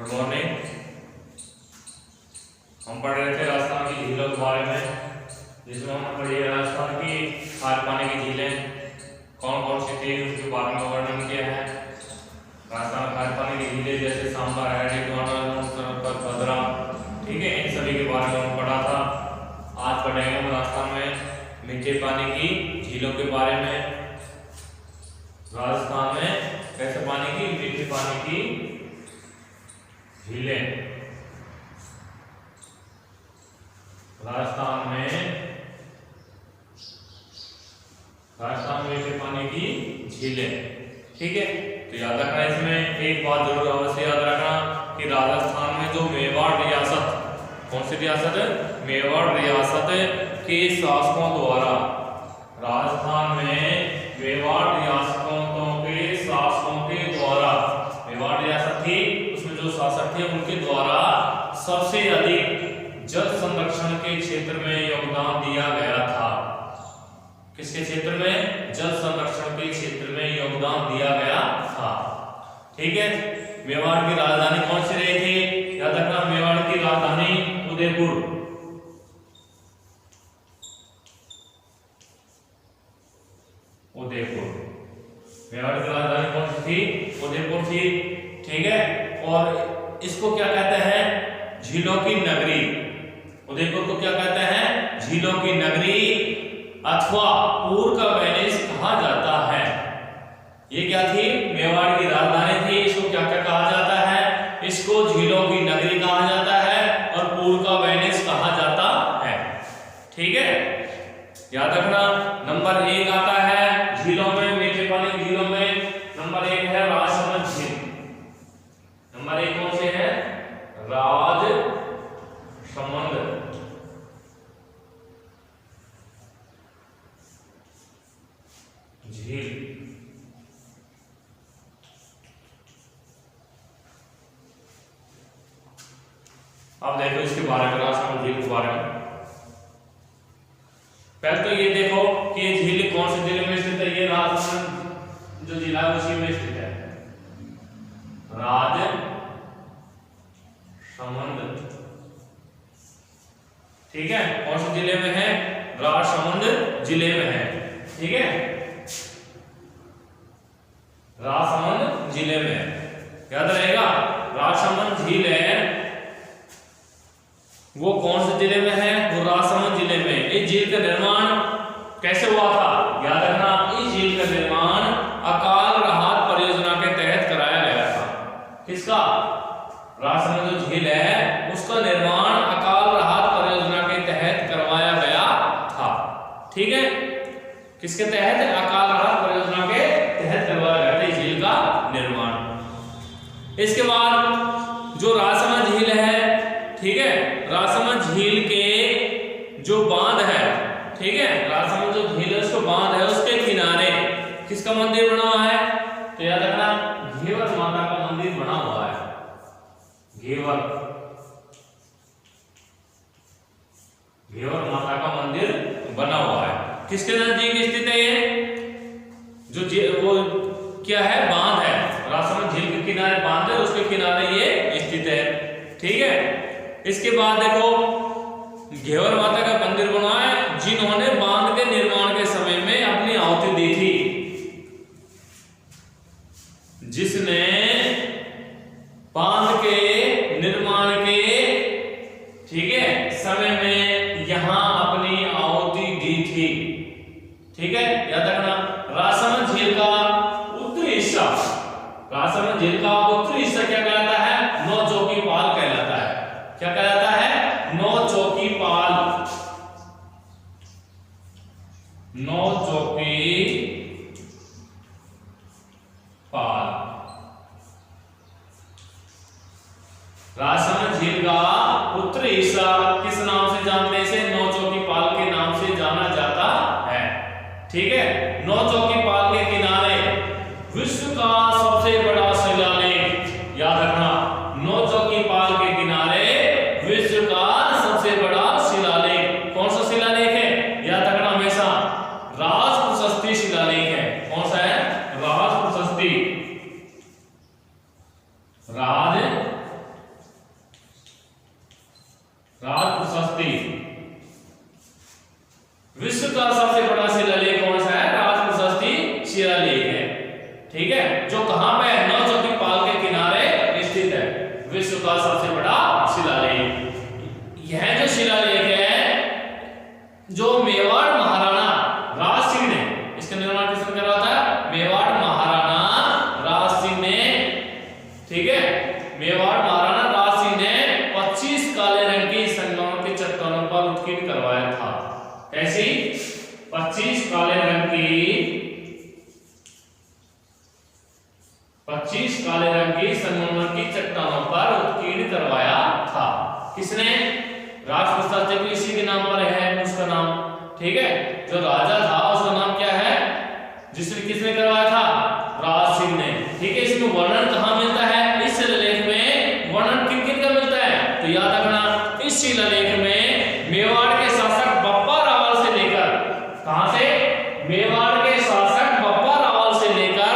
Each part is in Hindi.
Good morning. हम पढ़ रहे थे राजस्थान की झीलों के बारे में, जिसमें हमने पढ़ी है राजस्थान की खारे पानी की झीलें कौन कौन सी थी, उसके बारे में वर्णन किया है। राजस्थान में खारे पानी की झीलें जैसे सांबा, भद्रा, ठीक है, इन सभी के बारे में हमने पढ़ा था। आज पढ़ेंगे हम राजस्थान में मीठे पानी की झीलों के बारे में। राजस्थान में कैसे पानी की, मीठे पानी की झीलें। राजस्थान में मीठे पानी की झीलें, ठीक है। तो याद रखना, इसमें एक बात जरूर अवश्य याद रखना कि राजस्थान में जो मेवाड़ रियासत, कौन सी रियासत है, मेवाड़ रियासत के शासकों द्वारा, राजस्थान में मेवाड़ रियासतों के शासकों के द्वारा, मेवाड़ रियासत थी उसमें जो शासक थे उनके द्वारा सबसे अधिक जल संरक्षण के क्षेत्र में योगदान दिया गया था। किसके क्षेत्र में? जल संरक्षण के क्षेत्र में योगदान दिया गया था, ठीक है। मेवाड़ की राजधानी कौन सी रही थी? याद रखना, मेवाड़ की राजधानी उदयपुर। मेवाड़ की राजधानी कौन सी थी? उदयपुर थी, ठीक है। और इसको क्या कहते हैं? झीलों की नगरी। उदयपुर को क्या कहते हैं? झीलों की नगरी अथवा पूर्व का वेनिस कहा जाता है। ये क्या थी? मेवाड़ की राजधानी थी। इसको क्या क्या कहा जाता है? इसको झीलों की नगरी कहा जाता है और पूर्व का वेनिस कहा जाता है, ठीक है। याद रखना, नंबर 1 आता है झीलों में, मीठे पानी की झीलों में नंबर 1 है राजसमंद झील। नंबर 1 कौन से है? राजसमंद झील। अब देखो इसके बारे में, राजसमंद झील के बारे में। पहले तो ये देखो कि ये झील कौन से जिले में स्थित है। ये राजसमंद जो जिला है उसी में स्थित है, राजसमंद, ठीक है। कौन से जिले में है? राजसमंद जिले में है, ठीक है, राजसमंद जिले में। याद रहेगा, राजसमंद झील है वो कौन से जिले में है? वो राजसमंद जिले में। इस झील का निर्माण कैसे हुआ था? याद रखना, इस झील का निर्माण अकाल राहत परियोजना के तहत कराया गया था। किसका? राजसमंद जो झील है उसका निर्माण अकाल राहत परियोजना के तहत करवाया गया था, ठीक है। किसके तहत? अकाल राहत परियोजना के तहत करवाया गया था इस झील का निर्माण। इसके बाद जो राजसमंद झील है, ठीक है, राजसमंद झील के जो बांध है, ठीक है, राजसमंद जो झील है उसको बांध है, उसके किनारे किसका मंदिर बना हुआ है? तो याद रखना, घेवर माता का मंदिर बना हुआ है। घेवर माता का मंदिर बना हुआ है। किसके नजदीक स्थित है ये? जो वो क्या है? बांध है, राजसमंद झील के किनारे बांध है, उसके किनारे ये स्थित है, ठीक है। इसके बाद देखो घेवर माता का मंदिर बना है जिन्होंने बांध के निर्माण के समय में अपनी आहुति दी थी। जिसने बांध के निर्माण के, ठीक है, समय में यहां अपनी आहुति दी थी, ठीक है। याद रखना, राजसमंद झील का उत्तरी हिस्सा, राजसमंद झील का उत्तरी हिस्सा क्या कहलाता है? नौ चौकी पाल कहलाता है। क्या कहलाता है? नौ चौकी पाल। नौ चौकी पाल। राजसमंद झील का उत्तरी हिस्सा किस नाम से जानते हैं? इसे नौ चौकी पाल के नाम से जाना जाता है, ठीक है। नौ चौकी पाल के किनारे विश्व का सबसे बड़ा शिलालेख, याद रखना, नौ चौकी पाल के किनारे विश्व का सबसे बड़ा शिलालेख। कौन सा शिलालेख है? याद रखना हमेशा, राज प्रशस्ति शिलालेख है। कौन सा है? राज प्रशस्ति। राज विश्व का सबसे बड़ा शिलालेख कौन सा है? राजप्रशस्ति शिलालेख है। ठीक है, जो कहां पे है? नौचौकी पाल के किनारे स्थित है विश्व का सबसे बड़ा शिलालेख। यह जो शिलालेख है जो मेवाड़ महाराणा राज सिंह ने, इसका निर्माण किसने करवाया था? मेवाड़ महाराणा राज सिंह ने। ठीक है, मेवाड़ महाराणा राज सिंह ने 25 काले रंग की संगमरमर की चट्टानों पर उत्कीर्ण करवाया था। कैसी? 25 काले रंग की संगमरमर की चट्टानों पर उत्कीर्ण करवाया था। किसने? राजप्रशस्ति भी इसी के नाम पर है, उसका नाम। ठीक है, जो राजा था उसका नाम क्या है? जिसने किसने करवाया था? राज सिंह ने। ठीक है, इसमें वर्णन कहां मिलता है? इस शिलालेख में वर्णन किन किन का मिलता है? तो याद रखना, इस शिलालेख में मेवाड़ के शासक बप्पा रावल से लेकर, कहां से? मेवाड़ के शासक बप्पा रावल से लेकर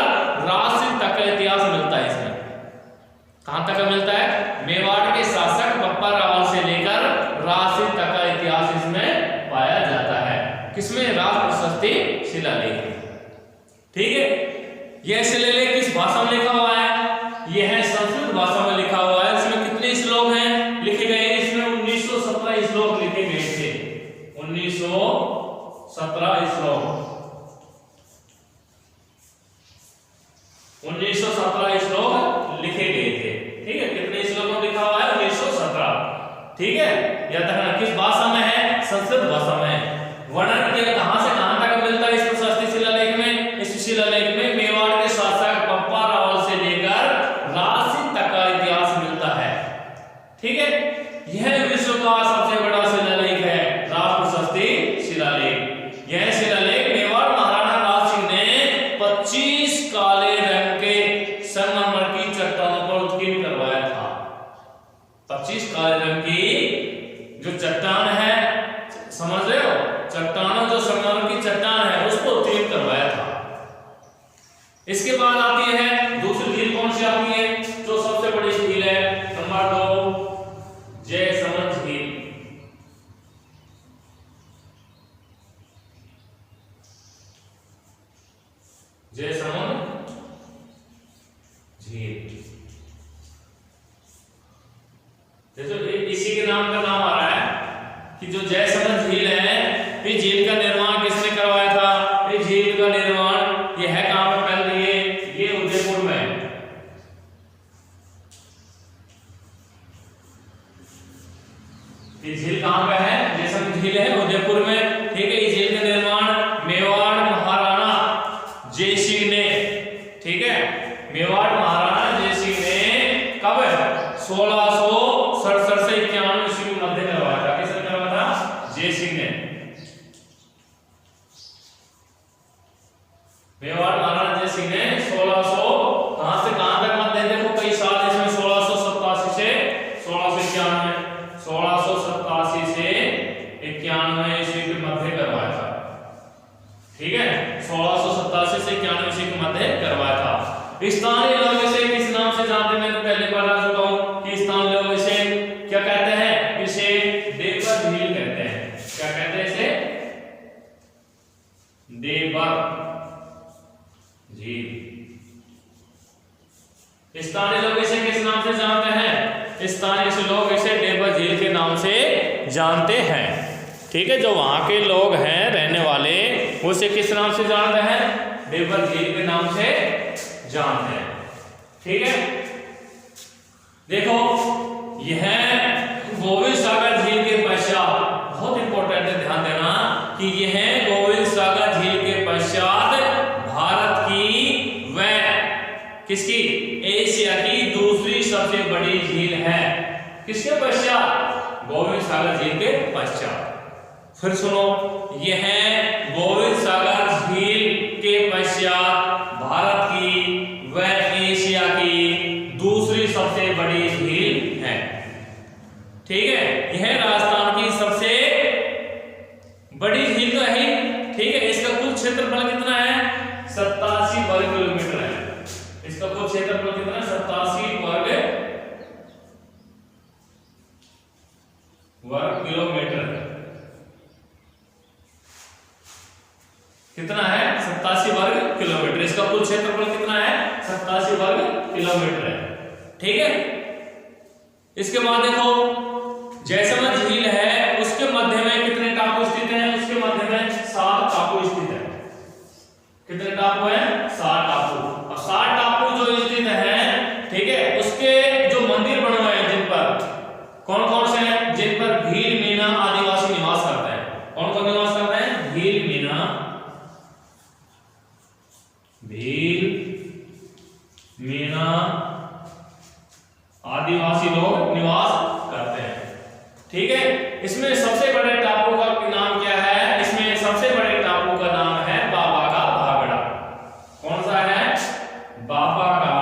राज सिंह तक का इतिहास मिलता है। इसमें कहां तक का मिलता है? मेवाड़ के शासक बप्पा रावल से लेकर राज सिंह तक का इतिहास इसमें पाया जाता है। किसमें? राजप्रशस्ति शिलालेख। ठीक है, यह शिलालेख किस भाषा में लिखा हुआ है? यह है संस्कृत भाषा में लिखा हुआ है। इसमें कितने श्लोक हैं लिखे गए? इसमें 1917 श्लोक लिखे गए थे। 1917 श्लोक 1917 श्लोक लिखे गए थे। ठीक है, कितने श्लोकों में लिखा हुआ है? 1917। ठीक है, याद रखना किस भाषा में है? संस्कृत भाषा में। वर्णन किया कहां से कहां तक मिलता है इस प्रशस्ति शिलालेख में? इस शिलालेख में मेवाड़ के शासक बप्पा रावल से लेकर राज सिंह तक का इतिहास मिलता है। ठीक है, यह विश्व का सबसे बड़ा शिलालेख है, राजप्रशस्ति शिलालेख। यह शिलालेख मेवाड़ महाराणा राज सिंह ने 25 काले रंग के संगमरमर की चट्टानों पर उत्कीर्ण करवाया था। 25 काले रंग की जो चट्टान है, समझ रहे हो? चट्टानों जो संगमरमर की चट्टान है उसको उत्कीर्ण करवाया था। इसके बाद आती है दूसरी झील। कौन सी आती है? जो सबसे बड़ी झील है, नंबर 2, जयसमंद झील। जयसमंद झील, देखो इसी के नाम का नाम आ रहा है कि जो जयसमंद झील है, इस झील का निर्माण किसने करवाया था? इस झील का निर्माण ये है कहां पे? पहले ये उदयपुर में। ये झील कहां पे है? जयसमंद झील है उदयपुर में। ठीक है, इस झील का निर्माण मेवाड़ महाराणा जय सिंह ने, ठीक है, मेवाड़ महाराणा जय सिंह ने कब? 1667 से 91 ईस्वी के मध्य करवाया था। किसने करवाया था? जय सिंह ने। मेवाड़ महाराणा जय सिंह ने 1600 कहां से कहां तक मध्य? देखो कई साल इसमें 1687 से 1691, 1687 से 91 ईस्वी के मध्य करवाया था। ठीक है, 1687 से 91 ईस्वी के मध्य करवाया था। स्थानीय लोग इसे किस नाम से जानते हैं? मैंने पहले बता चुका हूं कि स्थानीय लोग इसे क्या कहते हैं? इसे देवर झील कहते हैं। क्या कहते हैं इसे? देवर झील। स्थानीय लोग इसे किस नाम से जानते हैं? स्थानीय लोग इसे देवर झील के नाम से जानते हैं। ठीक है, जो वहां के लोग हैं रहने वाले, वो इसे किस नाम से जानते हैं? देवर झील के नाम से जानते हैं। ठीक है, देखो यह गोविंद सागर झील के पश्चात, बहुत इंपॉर्टेंट है, ध्यान देना कि यह गोविंद सागर झील के पश्चात भारत की व किसकी? एशिया की दूसरी सबसे बड़ी झील है। किसके पश्चात? गोविंद सागर झील के पश्चात। फिर सुनो, यह गोविंद सागर झील के पश्चात भारत की व एशिया की दूसरी सबसे बड़ी झील है। ठीक है, यह राजस्थान की सबसे बड़ी झील तो है। ठीक है, इसका कुल क्षेत्रफल कितना है? 87 वर्ग किलोमीटर है। इसका कुल क्षेत्रफल कितना है? 87 वर्ग किलोमीटर। कितना है 87 वर्ग किलोमीटर। इसका कुल क्षेत्रफल कितना है 87 वर्ग किलोमीटर है। ठीक है, इसके बाद देखो जैसलमेर झील है उसके मध्य में कितने टापू स्थित हैं? उसके मध्य में 7 टापू स्थित हैं। कितने टापू हैं? 7 टापू। अब 7 टापू जो स्थित हैं, ठीक है, उसके जो मंदिर बने हुए हैं जिन पर कौन कौन से हैं? जिन पर भील मीना आदिवासी निवास करते हैं। कौन कौन निवास करते हैं? भील मीना आदिवासी लोग निवास करते हैं। ठीक है, इसमें सबसे बड़े टापू का नाम क्या है? इसमें सबसे बड़े टापू का नाम है बाबा का भागड़ा। कौन सा है? बाबा का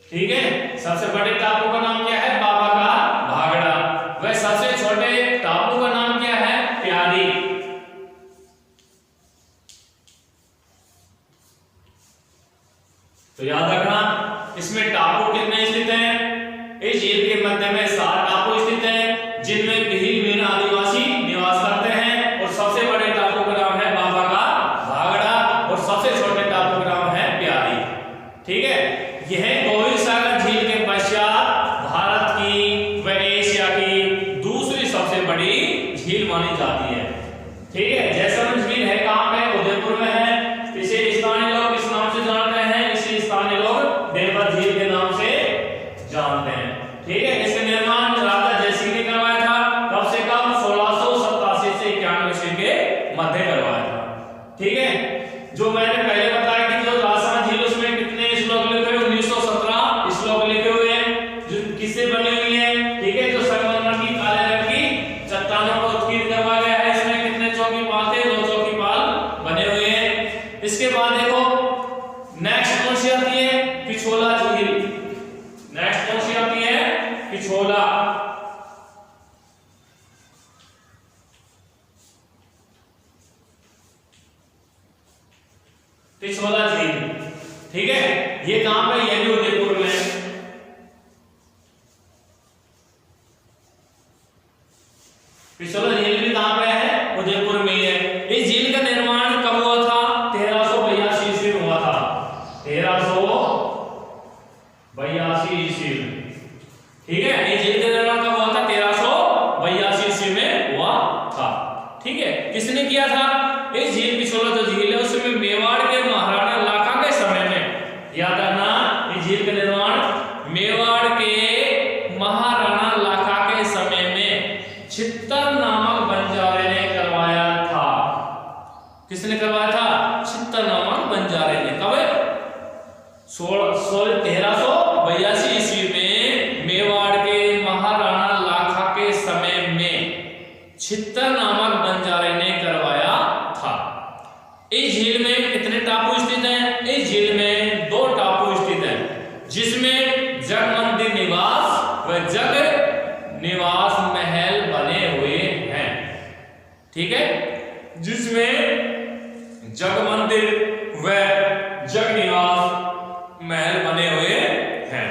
ठीक है, सबसे बड़े टापू का नाम क्या है? बाबा का भागड़ा। वह सबसे छोटे टापू का नाम क्या है? प्यारी। तो याद रखना इसमें टापू कितने स्थित हैं? इस झील के मध्य में 7 टापू स्थित हैं जिनमें भील मीना आदिवासी निवास करते हैं और सबसे बड़े टापू का नाम है बाबा का भागड़ा और सबसे छोटे टापू का नाम है प्यारी। ठीक है, यह गोविंद सागर झील के पश्चात भारत की व एशिया की दूसरी सबसे बड़ी झील मानी जाती है। ठीक है, जैसलमेर झील है कहां पे? उदयपुर में है। इसे स्थानीय लोग किस नाम से जानते हैं? इसे स्थानीय लोग देवभर झील के नाम से जानते हैं। ठीक है, इसका निर्माण राजा जयसिंह ने करवाया था। कब से कब? 1687 से 91 ईस्वी के मध्य करवाया था। ठीक है, जो मैंने पहले बताया कि जो राजस्थान झील उसमें कितने श्लोक लिखे हुए? 1917 श्लोक लिखे हुए हैं। जो किससे बनी हुई है? ठीक है, जो संगमरमर की काले रंग की चट्टानों को उत्कीर्ण करवाया गया है। इसमें कितने चौकीपाल थे? 2 चौकीपाल बने हुए हैं। इसके बाद देखो नेक्स्ट कौन सी आती है? पिछोला झील। नेक्स्ट कौन सी आती है? पिछोला। पिछोला झील, ठीक है, ये कहां पे? ये भी उदयपुर में। पिछोला झील भी कहां पे है? उदयपुर में ही है। इस झील का निर्माण कब हुआ था? 1382 ईस्वी में हुआ था। 1382 ईस्वी में। ठीक है, इस झील का निर्माण कब हुआ था? 1382 ईस्वी में हुआ था। ठीक है, किसने किया था? इस झील पिछोला जो झील है उसमें मेवाड़ के महाराणा लाखा के समय में, याद रखना, इस झील का निर्माण मेवाड़ के महाराणा लाखा के समय में छित्तर नामक बंजारे ने करवाया था। किसने करवाया था? छित्तर नामक बंजारे ने। कब? 1382 ईस्वी में मेवाड़ के महाराणा लाखा के समय में छित्तर नामक बंजारे ने करवाया था। इस झील में कितने टापू स्थित हैं? इस झील में 2 टापू स्थित हैं जिसमें जगमंदिर निवास व जग निवास महल बने हुए हैं। ठीक है, जिसमें जगमंदिर व जग निवास महल बने हुए हैं।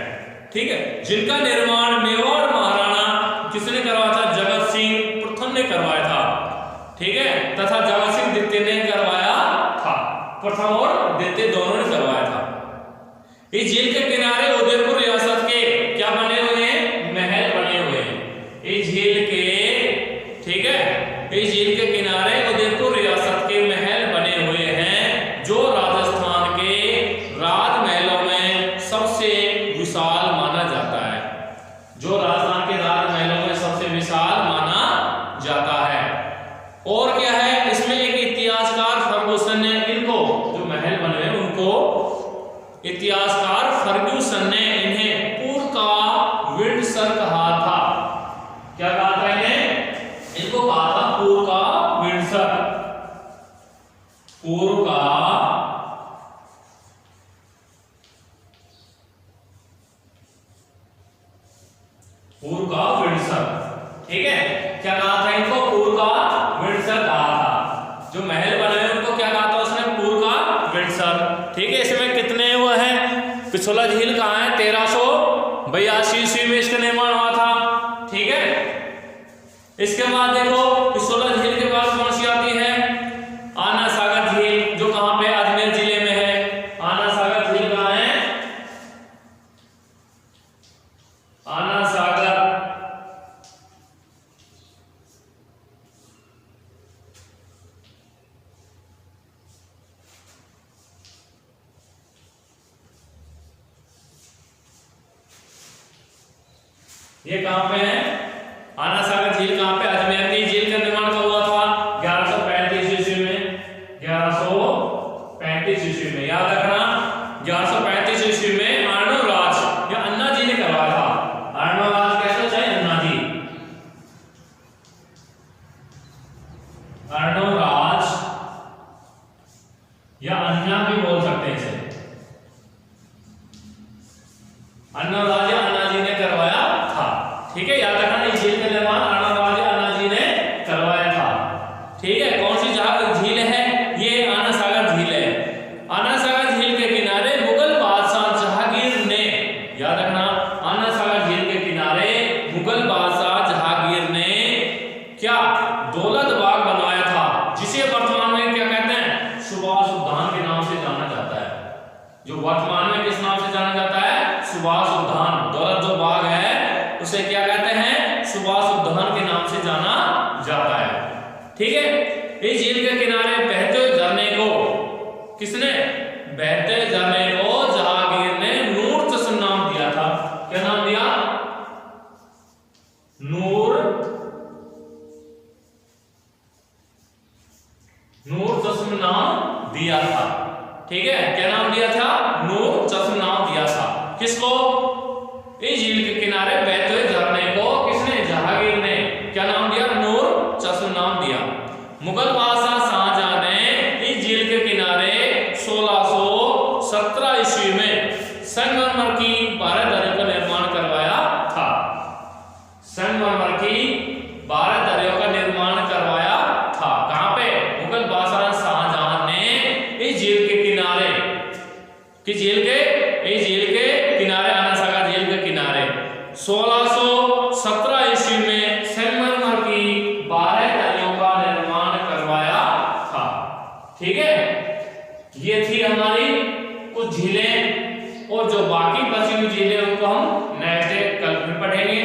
ठीक है, जिनका निर्माण मेवाड़ महाराणा किसने करवाया था? जगत सिंह प्रथम ने करवाया था। ठीक है, तथा जगत सिंह द्वितीय ने करवाया था। प्रथम और द्वितीय दोनों ने करवाया था। इस झील के किनारे उदयपुर रियासत के क्या बने हुए हैं? महल बने हुए हैं। इस झील के, ठीक है, इस झील के किनारे उदयपुर रियासत के महल बने हुए हैं जो राजस्थान के राजमहलों में सबसे विशाल माना जाता है। जो राजस्थान के राजमहलों में सबसे विशाल माना जाता है। और क्या है? इसमें एक इतिहासकार फर्गुसन ने इनको, जो महल बने हैं उनको, इतिहासकार फर्गुसन ने इन्हें पूर्व का विंडसर कहा था। क्या कहा था इन्हें? इनको कहा था पूर्व का विंडसर। पूर्व का विंडसर। ठीक है, क्या कहा था इनको? पूर्व का विंडसर कहा था। जो महल बने हैं उनको क्या कहा था उसने? पूर्व का विंडसर। ठीक है, इसमें कितने वो हैं? पिछोला झील कहाँ है? 1382 ईस्वी में इसके बाद देखो कि 16 झील के बाद कौन सी आती है, आना सागर झील, जो कहां पे, अजमेर जिले में है। आना सागर झील कहां है, आना सागर, ये कहां पे है, आना सागर झील कहां पे, अजमेर में। झील का निर्माण कब हुआ था, 1135 ईस्वी में, 1135 ईस्वी में, याद रखना 1135 ईस्वी में अर्णवराज या अन्ना जी ने करवाया था। अर्णवराज कैसे चाहे, अन्ना जी, अर्णवराज या अन्ना भी बोल सकते हैं इसे, अर्णवराज या अन्ना जी ने करवाया था। ठीक है, याद रखना इस झील का निर्माण अर्णवराज या अन्ना जी ने करवाया था। ठीक है, कौन सी झील है, ये आना सागर झील है। आना सागर झील के किनारे मुगल बादशाह जहांगीर ने, याद रखना आना सागर झील के किनारे मुगल बादशाह जहांगीर ने क्या, दौलत बाग बनवाया था, जिसे वर्तमान में क्या कहते हैं, सुभाष उद्यान के नाम से जाना जाता है। जो वर्तमान में किस नाम से जाना जाता है, सुभाष उद्यान। दौलत जो बाग है उसे क्या कहते हैं, सुभाष उद्यान के नाम से जाना जाता है। ठीक है, इस झील के किनारे बहते हुए झरने को किसने, बहते झरने को जहांगीर ने नूर चश्म नाम दिया था। क्या नाम दिया, नूर चश्म नाम दिया था। ठीक है, क्या नाम दिया था, नूर चश्म नाम दिया था। किसको, इस झील के किनारे बहते हुए झरने को किसने, जहांगीर ने क्या नाम दिया, नूर चश्म नाम दिया। मुगल बादशाह शाहजहां ने इस झील के किनारे 1617 ईस्वी में संगमरमर की 12 दरियों का निर्माण करवाया था। संगमरमर की 12 दरियों का निर्माण करवाया था। कहां पे, मुगल बादशाह शाहजहां ने इस झील के किनारे, किस झील के, इस झील के किनारे, आना सागर झील के किनारे 1617 ईस्वी में संगमरमर की 12 दरियों का निर्माण करवाया था। ठीक है, ये थी हमारी कुछ झीलें, और जो बाकी बची हुई झीलें उनको हम नेक्स्ट डे कल में पढ़ेंगे।